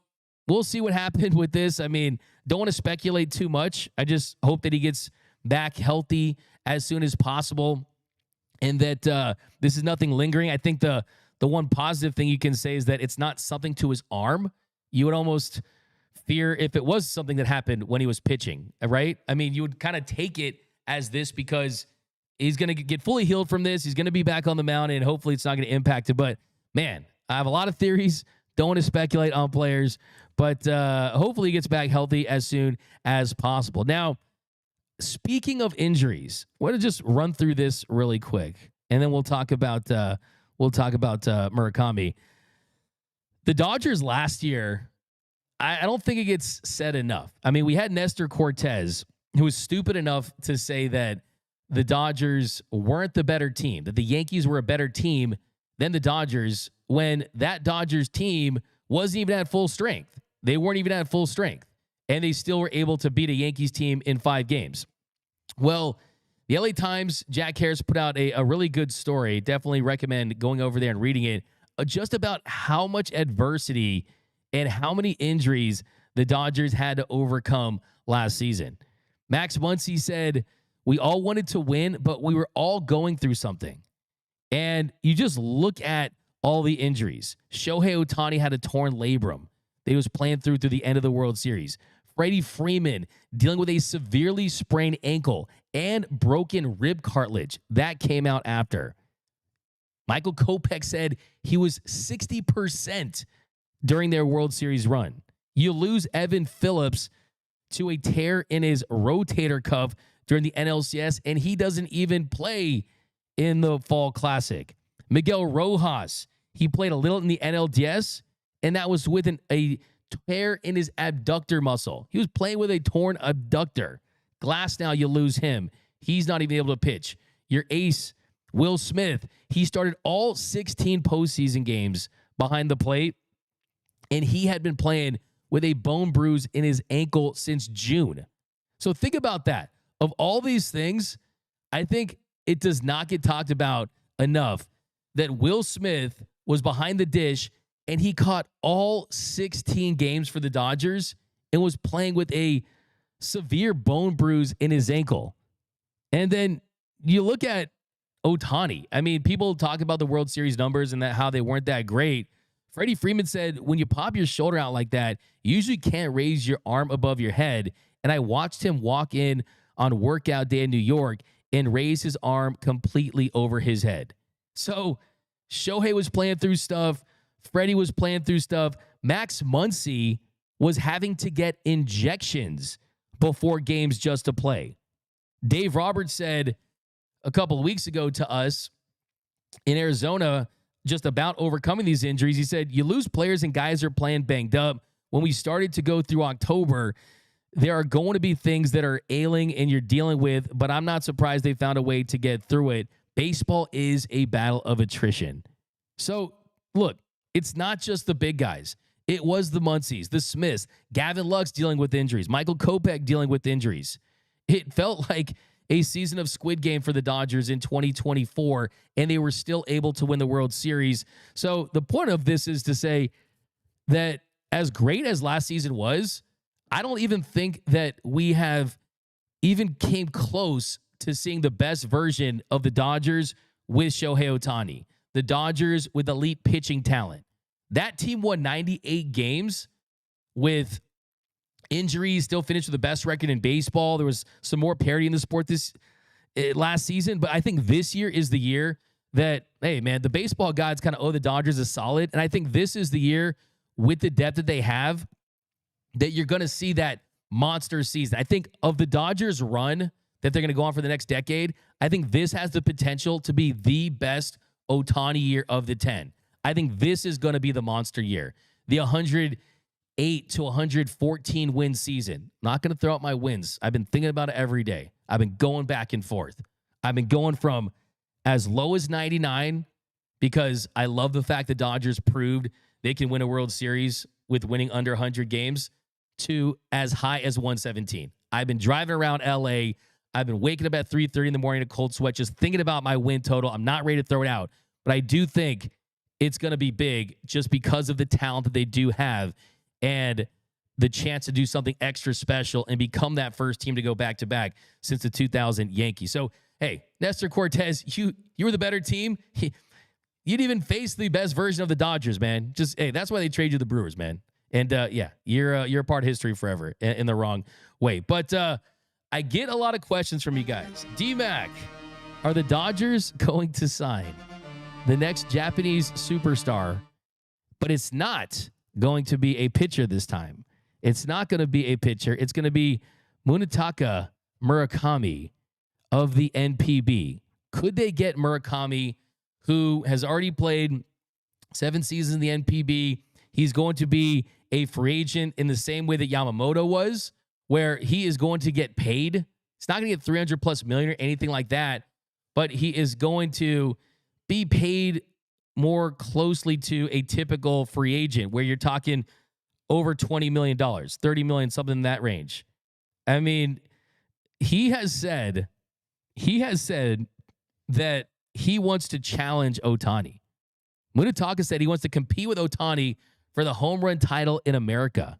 we'll see what happened with this. I mean, don't want to speculate too much. I just hope that he gets back healthy as soon as possible and that this is nothing lingering. I think the one positive thing you can say is that it's not something to his arm. You would almost fear if it was something that happened when he was pitching, right? I mean, you would kind of take it as this because he's going to get fully healed from this. He's going to be back on the mound, and hopefully it's not going to impact it. But, man, I have a lot of theories. Don't want to speculate on players, but hopefully he gets back healthy as soon as possible. Now, speaking of injuries, I want to just run through this really quick, and then we'll talk about Murakami. The Dodgers last year, I don't think it gets said enough. I mean, we had Nestor Cortez, who was stupid enough to say that the Dodgers weren't the better team, that the Yankees were a better team than the Dodgers when that Dodgers team wasn't even at full strength. They weren't even at full strength, and they still were able to beat a Yankees team in 5 games. Well, the LA Times, Jack Harris put out a really good story. Definitely recommend going over there and reading it, just about how much adversity and how many injuries the Dodgers had to overcome last season. Max Muncy said, "We all wanted to win, but we were all going through something." And you just look at all the injuries. Shohei Ohtani had a torn labrum that he was playing through the end of the World Series. Freddie Freeman dealing with a severely sprained ankle and broken rib cartilage. That came out after. Michael Kopech said he was 60% during their World Series run. You lose Evan Phillips to a tear in his rotator cuff during the NLCS, and he doesn't even play in the Fall Classic. Miguel Rojas, he played a little in the NLDS, and that was with a tear in his abductor muscle. He was playing with a torn abductor. Glasnow, you lose him. He's not even able to pitch. Your ace, Will Smith, he started all 16 postseason games behind the plate, and he had been playing with a bone bruise in his ankle since June. So think about that. Of all these things, I think it does not get talked about enough that Will Smith was behind the dish and he caught all 16 games for the Dodgers and was playing with a severe bone bruise in his ankle. And then you look at Ohtani. I mean, people talk about the World Series numbers and that how they weren't that great. Freddie Freeman said, when you pop your shoulder out like that, you usually can't raise your arm above your head. And I watched him walk in on workout day in New York and raise his arm completely over his head. So Shohei was playing through stuff. Freddie was playing through stuff. Max Muncy was having to get injections before games just to play. Dave Roberts said a couple of weeks ago to us in Arizona just about overcoming these injuries. He said, you lose players and guys are playing banged up. When we started to go through October, there are going to be things that are ailing and you're dealing with, but I'm not surprised they found a way to get through it. Baseball is a battle of attrition. So, look, it's not just the big guys. It was the Muncies, the Smiths, Gavin Lux dealing with injuries, Michael Kopech dealing with injuries. It felt like a season of Squid Game for the Dodgers in 2024, and they were still able to win the World Series. So the point of this is to say that as great as last season was, I don't even think that we have even came close to seeing the best version of the Dodgers with Shohei Ohtani, the Dodgers with elite pitching talent. That team won 98 games with injuries, still finished with the best record in baseball. There was some more parity in the sport this last season, but I think this year is the year that, hey, man, the baseball gods kind of owe the Dodgers a solid, and I think this is the year with the depth that they have that you're going to see that monster season. I think of the Dodgers run that they're going to go on for the next decade, I think this has the potential to be the best Ohtani year of the 10. I think this is going to be the monster year. The 108 to 114 win season. Not going to throw out my wins. I've been thinking about it every day. I've been going back and forth. I've been going from as low as 99 because I love the fact the Dodgers proved they can win a World Series with winning under 100 games to as high as 117. I've been driving around LA. I've been waking up at 3:30 in the morning in a cold sweat, just thinking about my win total. I'm not ready to throw it out, but I do think it's going to be big just because of the talent that they do have and the chance to do something extra special and become that first team to go back-to-back since the 2000 Yankees. So, hey, Nestor Cortez, you were the better team. You didn't even face the best version of the Dodgers, man. Just, hey, that's why they trade you the Brewers, man. And, yeah, you're a part of history forever in the wrong way. But I get a lot of questions from you guys. D-Mac, are the Dodgers going to sign the next Japanese superstar? But it's not going to be a pitcher this time. It's not going to be a pitcher. It's going to be Munetaka Murakami of the NPB. Could they get Murakami, who has already played 7 seasons in the NPB? He's going to be a free agent in the same way that Yamamoto was, where he is going to get paid. He's not going to get 300 plus million or anything like that, but he is going to be paid more closely to a typical free agent where you're talking over $20 million, $30 million, something in that range. I mean, he has said that he wants to challenge Ohtani. Munetaka said he wants to compete with Ohtani for the home run title in America.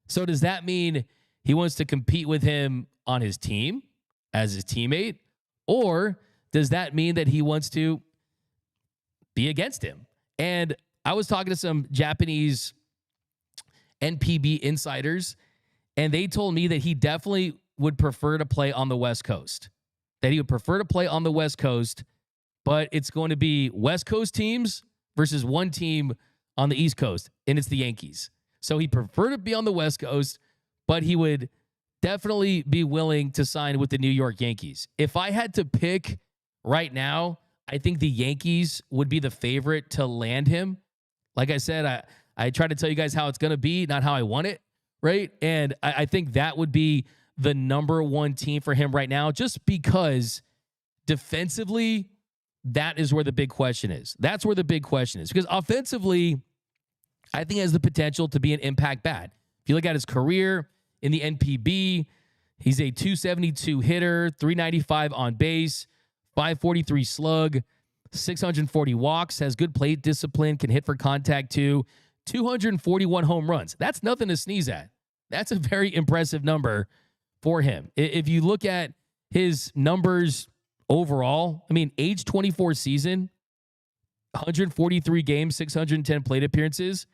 So does that mean he wants to compete with him on his team as his teammate? Or does that mean that he wants to be against him? And I was talking to some Japanese NPB insiders, and they told me that he definitely would prefer to play on the West Coast. That he would prefer to play on the West Coast, but it's going to be West Coast teams versus one team on the East Coast, and it's the Yankees. So he'd prefer to be on the West Coast, but he would definitely be willing to sign with the New York Yankees. If I had to pick right now, I think the Yankees would be the favorite to land him. Like I said, I try to tell you guys how it's going to be, not how I want it, right? And I think that would be the number one team for him right now, just because defensively, that is where the big question is. That's where the big question is. Because offensively, I think he has the potential to be an impact bat. If you look at his career in the NPB, he's a 272 hitter, 395 on base, 543 slug, 640 walks, has good plate discipline, can hit for contact too, 241 home runs. That's nothing to sneeze at. That's a very impressive number for him. If you look at his numbers overall, I mean, age 24 season, 143 games, 610 plate appearances.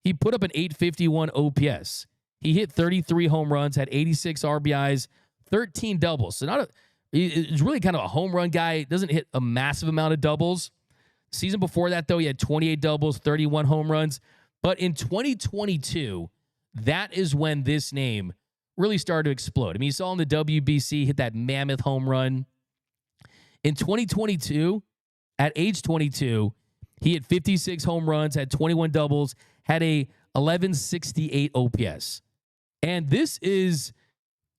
He put up an 851 OPS. He hit 33 home runs, had 86 RBIs, 13 doubles. So he's really kind of a home run guy. Doesn't hit a massive amount of doubles. Season before that, though, he had 28 doubles, 31 home runs. But in 2022, that is when this name really started to explode. I mean, you saw in the WBC hit that mammoth home run. In 2022, at age 22, he hit 56 home runs, had 21 doubles, had a 1168 OPS. And this is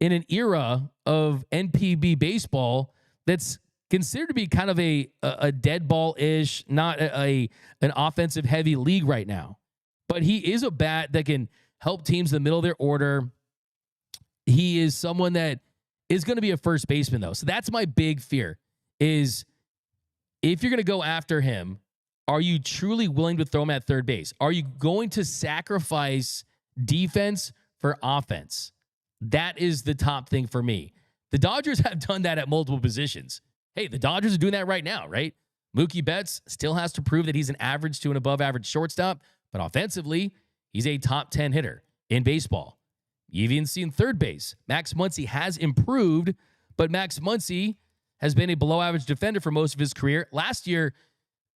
in an era of NPB baseball that's considered to be kind of a dead ball-ish, not an offensive heavy league right now. But he is a bat that can help teams in the middle of their order. He is someone that is going to be a first baseman, though. So that's my big fear, is if you're going to go after him, are you truly willing to throw him at third base? Are you going to sacrifice defense for offense? That is the top thing for me. The Dodgers have done that at multiple positions. Hey, the Dodgers are doing that right now, right? Mookie Betts still has to prove that he's an average to an above average shortstop, but offensively, he's a top 10 hitter in baseball. You've even seen third base. Max Muncy has improved, but Max Muncy has been a below average defender for most of his career. Last year,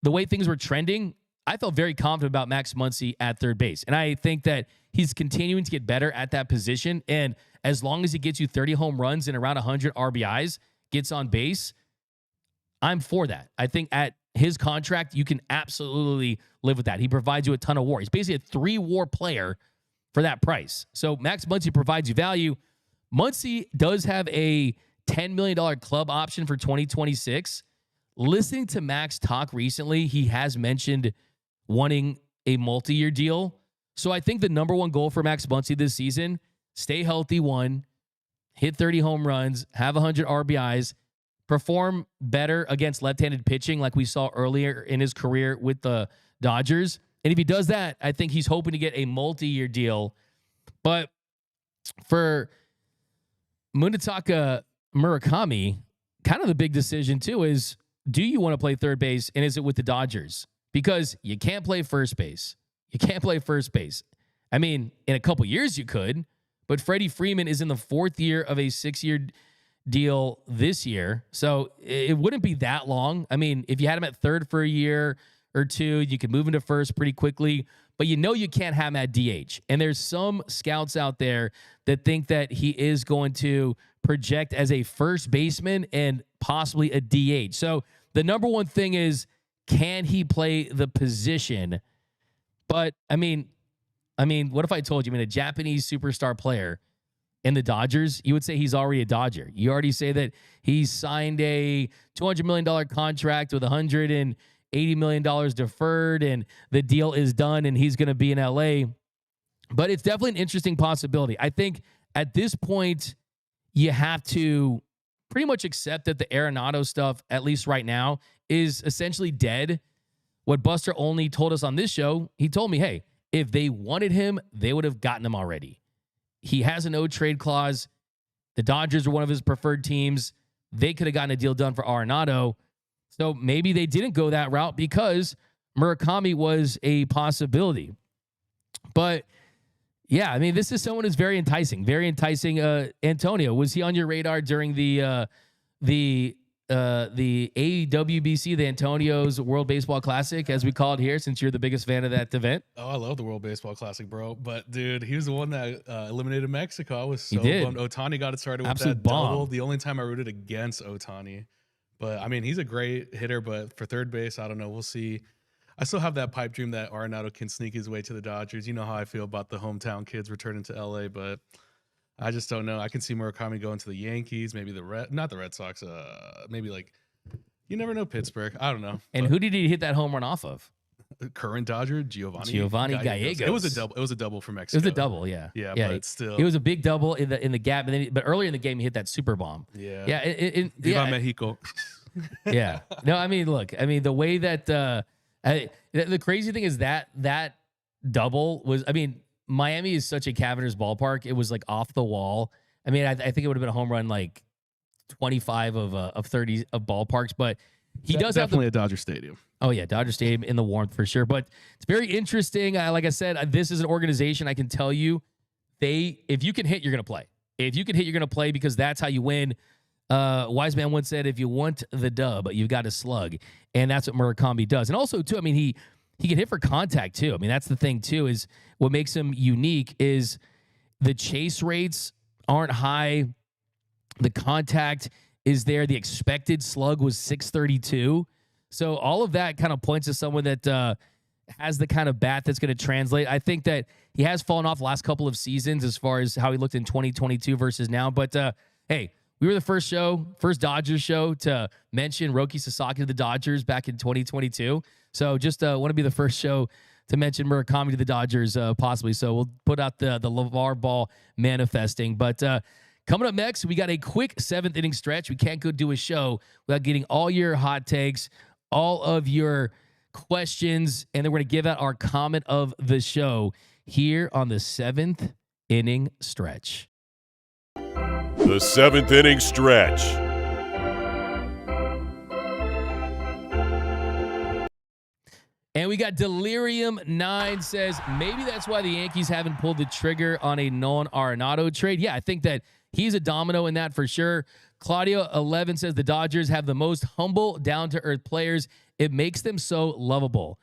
the way things were trending, I felt very confident about Max Muncy at third base. And I think that he's continuing to get better at that position. And as long as he gets you 30 home runs and around 100 RBIs, gets on base, I'm for that. I think at his contract, you can absolutely live with that. He provides you a ton of WAR. He's basically a 3-WAR player for that price. So Max Muncy provides you value. Muncy does have a $10 million club option for 2026. Listening to Max talk recently, he has mentioned wanting a multi-year deal. So I think the number one goal for Max Muncy this season, stay healthy, hit 30 home runs, have 100 RBIs, perform better against left-handed pitching like we saw earlier in his career with the Dodgers. And if he does that, I think he's hoping to get a multi-year deal. But for Munetaka Murakami, kind of the big decision too is, do you want to play third base, and is it with the Dodgers? Because you can't play first base. You can't play first base. I mean, in a couple years you could, but Freddie Freeman is in the 4th year of a 6-year deal this year. So it wouldn't be that long. I mean, if you had him at third for a year or two, you could move into first pretty quickly, but you can't have him at DH. And there's some scouts out there that think that he is going to project as a first baseman and possibly a DH. So the number one thing is, can he play the position? But I mean, what if I told you, a Japanese superstar player in the Dodgers, you would say he's already a Dodger. You already say that he's signed a $200 million contract with $180 million deferred, and the deal is done, and he's going to be in LA. But it's definitely an interesting possibility. I think at this point, you have to pretty much accept that the Arenado stuff, at least right now, is essentially dead. What Buster Olney told us on this show, he told me, hey, if they wanted him, they would have gotten him already. He has a no-trade clause. The Dodgers are one of his preferred teams. They could have gotten a deal done for Arenado. So maybe they didn't go that route because Murakami was a possibility. But yeah, I mean, this is someone who's very enticing. Very enticing. Antonio, was he on your radar during the AWBC, the Antonio's World Baseball Classic, as we call it here, since you're the biggest fan of that event? Oh, I love the World Baseball Classic, bro. But, dude, he was the one that eliminated Mexico. I was so bummed. Ohtani got it started with Absolute that bomb. double. The only time I rooted against Ohtani. But, I mean, he's a great hitter, but for third base, I don't know. We'll see. I still have that pipe dream that Arenado can sneak his way to the Dodgers. You know how I feel about the hometown kids returning to LA, but I just don't know. I can see Murakami going to the Yankees, maybe not the Red Sox, maybe like, you never know, Pittsburgh. I don't know. And who did he hit that home run off of? Current Dodger, Giovanni Gallegos. It was a double. It was a double for Mexico. It was a double, yeah. Yeah, but still, it was a big double in the gap, and then but earlier in the game he hit that super bomb. Yeah. Viva Mexico. Yeah. No, I mean, look, the way that the crazy thing is that double was, Miami is such a cavernous ballpark. It was like off the wall. I mean, I think it would have been a home run like 25 of 30 of ballparks, but he does definitely have a Dodger Stadium. Oh yeah, Dodger Stadium in the warmth for sure. But it's very interesting. Like I said, this is an organization I can tell you, if you can hit, you're gonna play. If you can hit, you're gonna play because that's how you win. Wise man once said, if you want the dub, you've got to slug. And that's what Murakami does. And also, too, I mean, he can hit for contact, too. I mean, that's the thing, too, is what makes him unique is the chase rates aren't high. The contact is there. The expected slug was 632. So all of that kind of points to someone that has the kind of bat that's going to translate. I think that he has fallen off the last couple of seasons as far as how he looked in 2022 versus now. But, hey, we were the first Dodgers show to mention Roki Sasaki to the Dodgers back in 2022. So just want to be the first show to mention Murakami to the Dodgers, possibly. So we'll put out the LeVar Ball manifesting. But coming up next, we got a quick 7th inning stretch. We can't go do a show without getting all your hot takes, all of your questions, and then we're going to give out our comment of the show here on the 7th inning stretch. The 7th inning stretch. And we got Delirium 9 says, maybe that's why the Yankees haven't pulled the trigger on a Nolan Arenado trade. Yeah, I think that he's a domino in that for sure. Claudio 11 says the Dodgers have the most humble, down-to-earth players. It makes them so lovable.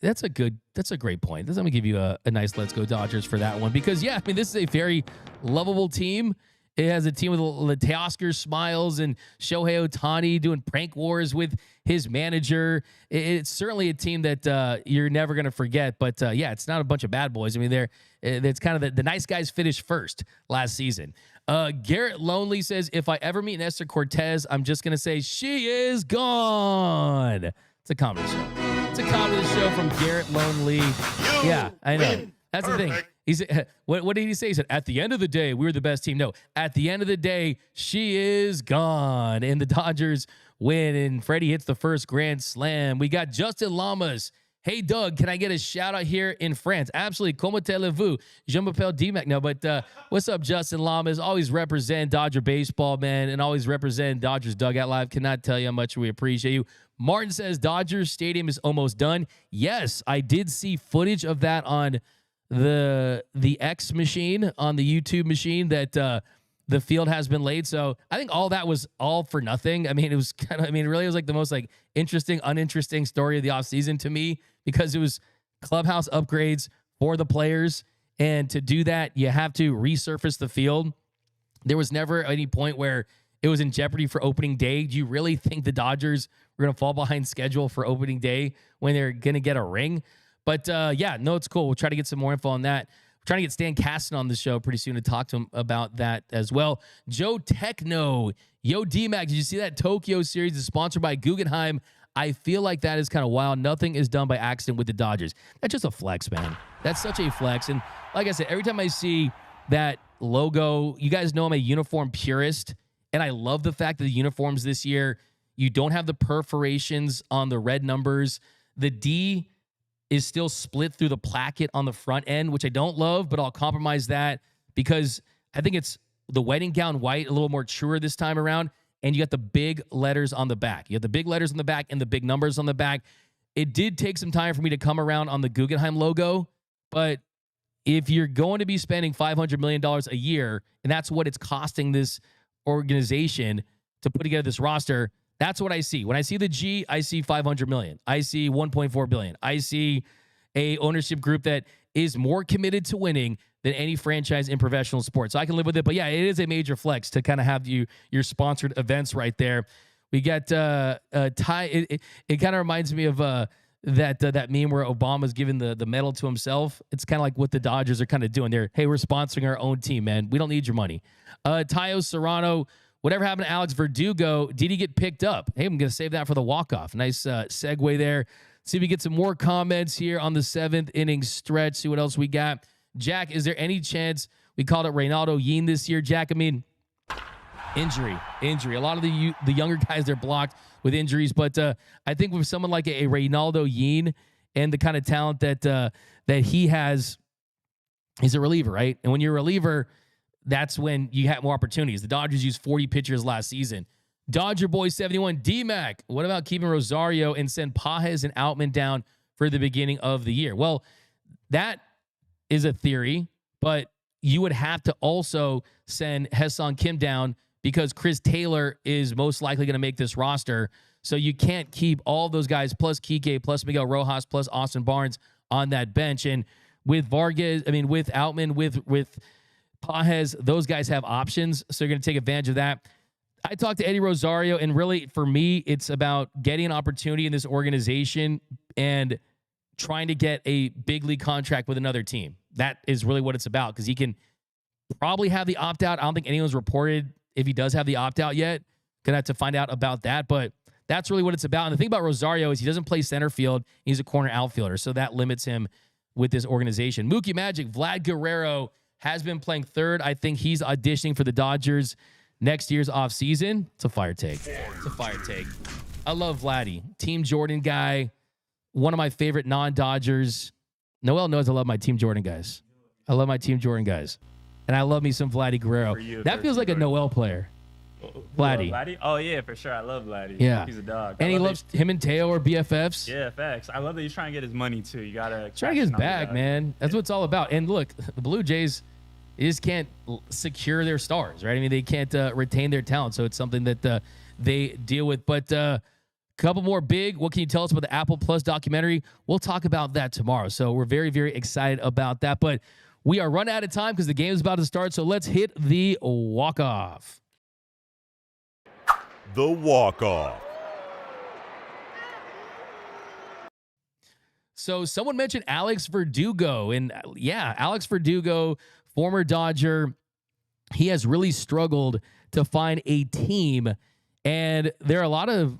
That's a great point. I'm going to give you a nice let's go Dodgers for that one. Because, yeah, I mean, this is a very lovable team. It has a team with Teoscar Smiles and Shohei Ohtani doing prank wars with his manager. It's certainly a team that you're never going to forget. But, yeah, it's not a bunch of bad boys. I mean, it's kind of the nice guys finished first last season. Garrett Lonely says, if I ever meet Nestor Cortez, I'm just going to say she is gone. It's a comedy show. It's a comedy show from Garrett Lonely. Yeah, I know. That's the thing. He said, what did he say? He said, at the end of the day, we were the best team. No, at the end of the day, she is gone. And the Dodgers win, and Freddie hits the first grand slam. We got Justin Lamas. Hey, Doug, can I get a shout-out here in France? Absolutely. Comment allez-vous? Je m'appelle D-Mac. No, but what's up, Justin Lamas? Always represent Dodger baseball, man, and always represent Dodgers Dugout Live. Cannot tell you how much we appreciate you. Martin says Dodgers Stadium is almost done. Yes, I did see footage of that on the X machine, on the YouTube machine, that the field has been laid. So I think all that was all for nothing. I mean, it was really was like the most like interesting, uninteresting story of the offseason to me, because it was clubhouse upgrades for the players. And to do that, you have to resurface the field. There was never any point where it was in jeopardy for opening day. Do you really think the Dodgers were going to fall behind schedule for opening day when they're going to get a ring? But, yeah, no, it's cool. We'll try to get some more info on that. We're trying to get Stan Caston on the show pretty soon to talk to him about that as well. Joe Techno. Yo, D-Mac, did you see that Tokyo series is sponsored by Guggenheim? I feel like that is kind of wild. Nothing is done by accident with the Dodgers. That's just a flex, man. That's such a flex. And like I said, every time I see that logo, you guys know I'm a uniform purist, and I love the fact that the uniforms this year, you don't have the perforations on the red numbers. The D is still split through the placket on the front end, which I don't love, but I'll compromise that because I think it's the wedding gown white, a little more truer this time around, and you got the big letters on the back. You have the big letters on the back and the big numbers on the back. It did take some time for me to come around on the Guggenheim logo, but if you're going to be spending $500 million a year, and that's what it's costing this organization to put together this roster, that's what I see. When I see the G, I see 500 million. I see 1.4 billion. I see a ownership group that is more committed to winning than any franchise in professional sports. So I can live with it. But yeah, it is a major flex to kind of have your sponsored events right there. We got Ty. It kind of reminds me of that meme where Obama's giving the medal to himself. It's kind of like what the Dodgers are kind of doing there. Hey, we're sponsoring our own team, man. We don't need your money. Tayo Serrano. Whatever happened to Alex Verdugo? Did he get picked up? Hey, I'm going to save that for the walk-off. Nice segue there. See if we get some more comments here on the 7th inning stretch. See what else we got. Jack, is there any chance we called it Reynaldo Yin this year? Jack, I mean, injury. A lot of the younger guys, they're blocked with injuries. But I think with someone like a Reynaldo Yin and the kind of talent that he has, He's a reliever, right? And when you're a reliever, that's when you have more opportunities. The Dodgers used 40 pitchers last season. Dodger Boy 71, D-Mac. What about keeping Rosario and send Pages and Outman down for the beginning of the year? Well, that is a theory, but you would have to also send Ha-Seong Kim down because Chris Taylor is most likely going to make this roster. So you can't keep all those guys plus Kike, plus Miguel Rojas, plus Austin Barnes on that bench. And with Vargas, with Outman, with Pages, those guys have options. So you're going to take advantage of that. I talked to Eddie Rosario, and really, for me, it's about getting an opportunity in this organization and trying to get a big league contract with another team. That is really what it's about, because he can probably have the opt-out. I don't think anyone's reported if he does have the opt-out yet. Gonna have to find out about that, but that's really what it's about. And the thing about Rosario is he doesn't play center field. He's a corner outfielder, so that limits him with this organization. Mookie Magic, Vlad Guerrero has been playing third. I think he's auditioning for the Dodgers next year's offseason. It's a fire take. It's a fire take. I love Vladdy. Team Jordan guy. One of my favorite non-Dodgers. Noel knows I love my Team Jordan guys. I love my Team Jordan guys. And I love me some Vladdy Guerrero. That feels like a Noel player. Vladdy. Oh, yeah, for sure. I love Vladdy. Yeah. He's a dog. And he loves him and Teo are BFFs. Yeah, facts. I love that he's trying to get his money, too. You got to try to get his bag, man. That's what it's all about. And look, the Blue Jays, they just can't secure their stars, right? I mean, they can't retain their talent. So it's something that they deal with. But couple more big. What can you tell us about the Apple Plus documentary? We'll talk about that tomorrow. So we're very, very excited about that. But we are running out of time because the game is about to start. So let's hit the walk-off. The walk-off. So someone mentioned Alex Verdugo. And yeah, Alex Verdugo, former Dodger, he has really struggled to find a team. And there are a lot of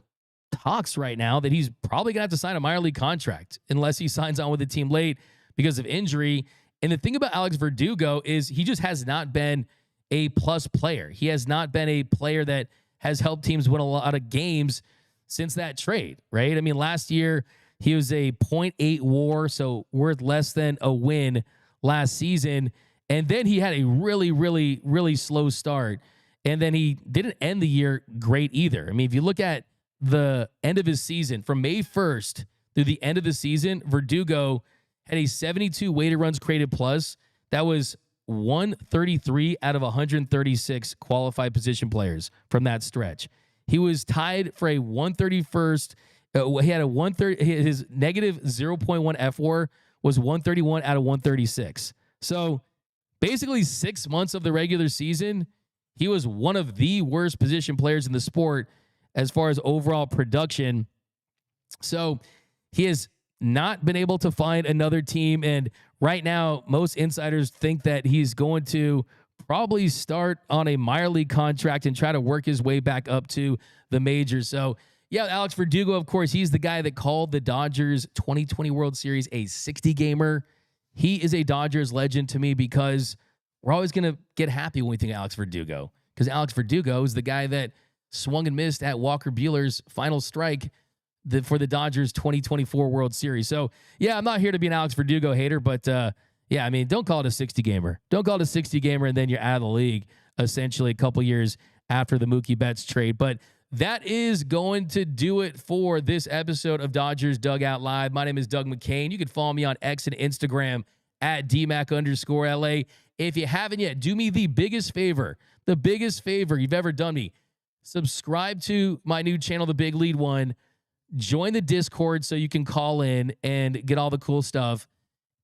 talks right now that he's probably going to have to sign a minor league contract unless he signs on with the team late because of injury. And the thing about Alex Verdugo is he just has not been a plus player. He has not been a player that has helped teams win a lot of games since that trade, right? I mean, last year he was a .8 WAR, so worth less than a win last season. And then he had a really, really, really slow start. And then he didn't end the year great either. I mean, if you look at the end of his season, from May 1st through the end of the season, Verdugo had a 72 weighted runs created plus. That was 133 out of 136 qualified position players from that stretch. He was tied for a 131st. He had a 130. His negative 0.1 FWAR was 131 out of 136. So basically 6 months of the regular season, he was one of the worst position players in the sport as far as overall production. So he has not been able to find another team. And right now, most insiders think that he's going to probably start on a minor league contract and try to work his way back up to the majors. So yeah, Alex Verdugo, of course, he's the guy that called the Dodgers 2020 World Series a 60 gamer. He is a Dodgers legend to me because we're always going to get happy when we think Alex Verdugo, because Alex Verdugo is the guy that swung and missed at Walker Buehler's final strike for the Dodgers 2024 World Series. So, yeah, I'm not here to be an Alex Verdugo hater, but, yeah, I mean, don't call it a 60 gamer. Don't call it a 60 gamer, and then you're out of the league essentially a couple years after the Mookie Betts trade. But that is going to do it for this episode of Dodgers Dugout Live. My name is Doug McKain. You can follow me on X and Instagram at DMac_LA. If you haven't yet, do me the biggest favor you've ever done me. Subscribe to my new channel, The Big Lead One. Join the Discord so you can call in and get all the cool stuff.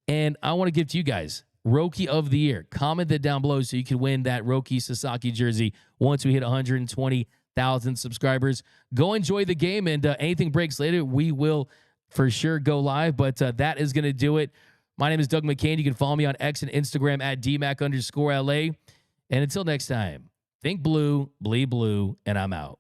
And I want to give to you guys Roki of the Year. Comment that down below so you can win that Roki Sasaki jersey once we hit 120,000 subscribers. Go enjoy the game, and anything breaks later, we will for sure go live. But that is going to do it. My name is Doug McKain. You can follow me on X and Instagram at DMac_LA. And until next time, think blue, bleed blue, and I'm out.